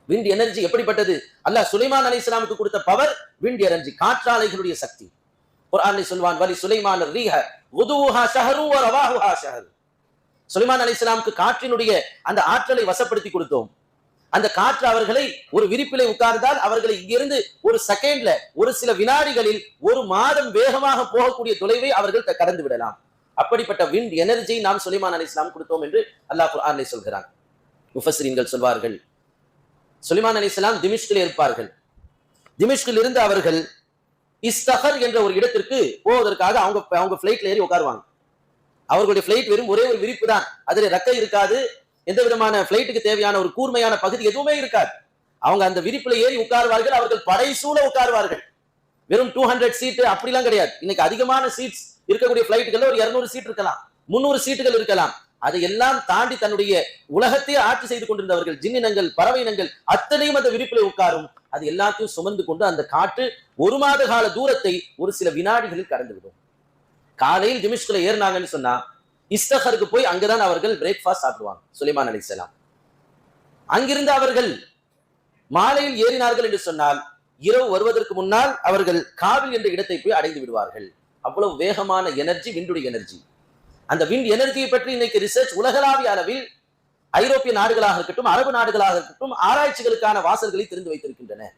Wind energy எப்படிப்பட்டது? அல்லாஹ் சுலைமான் அலைஹிஸ்ஸலாமுக்கு கொடுத்த power wind energy, காற்றாலைகளுடைய சக்தி. குர்ஆனில் சொல்வான், வலி சுலைமான் ரீஹ குதுஹா ஷஹரு வ ரவாஹுஹா ஷஹர். சுலைமான் அலைஹிஸ்ஸலாமுக்கு காற்றினுடைய அந்த ஆற்றலை வசப்படுத்தி கொடுத்தோம். அந்த காற்று அவர்களை ஒரு விரிப்பிலே உட்கார்ந்தால் அவர்களை இங்கிருந்து ஒரு செகண்ட்ல, ஒரு சில வினாடிகளில் ஒரு மாதம் வேகமாக போகக்கூடிய தொலைவை அவர்கள் கடந்து விடலாம். அப்படிப்பட்ட விண்ட் எனர்ஜி நாம் சுலைமான் அலைஹிஸ்ஸலாம் கொடுத்தோம் என்று அல்லாஹ் குர்ஆனில் சொல்கிறான். முஃபஸ்ஸிரீன்கள் சொல்வார்கள், சுலைமான் அலைஹிஸ்ஸலாம் திமிஷ்கில் இருப்பார்கள். திமிஷ்கில் இருந்து அவர்கள் இஸ்தகர் என்ற ஒரு இடத்திற்கு போவதற்காக அவங்க பிளைட்ல ஏறி உட்காருவாங்க. அவர்களுடைய பிளைட் வெறும் ஒரே ஒரு விரிப்பு தான், அதில் ரெக்கை இருக்காது, எந்த விதமான பிளைட்டுக்கு தேவையான ஒரு கூர்மையான பகுதி எதுவுமே இருக்காது. அவங்க அந்த விரிப்புல ஏறி உட்காருவார்கள், அவர்கள் படை சூழ உட்காருவார்கள். வெறும் 200 சீட்டு அப்படிலாம் கிடையாது. இன்னைக்கு அதிகமான சீட்ஸ் இருக்கக்கூடிய பிளைட்டுகள்ல ஒரு 200 சீட் இருக்கலாம், 300 சீட்டுகள் இருக்கலாம். அதையெல்லாம் தாண்டி தன்னுடைய உலகத்தையே ஆட்சி செய்து கொண்டிருந்தவர்கள், ஜின்னினங்கள், பறவையினங்கள் அத்தனையும் அந்த விரிப்பிலே உட்காரும். அது எல்லாத்தையும் சுமந்து கொண்டு அந்த காற்று ஒரு மாத கால தூரத்தை ஒரு சில வினாடிகளில் கடந்துவிடும். காலையில் திமிஷ்குல ஏறினாங்கன்னு சொன்னா இஸ்தகருக்கு போய் அங்கதான் அவர்கள் பிரேக்ஃபாஸ்ட் சாப்பிடுவாங்க சுலைமான் அலைஹிஸ்ஸலாம். அங்கிருந்து அவர்கள் மாலையில் ஏறினார்கள் என்று சொன்னால் இரவு வருவதற்கு முன்னால் அவர்கள் காபில் என்ற இடத்தை போய் அடைந்து விடுவார்கள். அவ்வளவு வேகமான எனர்ஜி, விண்டுடைய எனர்ஜி. அந்த விண்ட் எனர்ஜியை பற்றி இன்னைக்கு ரிசர்ச் உலகளாவிய அளவில் ஐரோப்பிய நாடுகளாக இருக்கட்டும், அரபு நாடுகளாக இருக்கட்டும், ஆராய்ச்சிகளுக்கான வாசல்களை திறந்து வைத்திருக்கின்றன.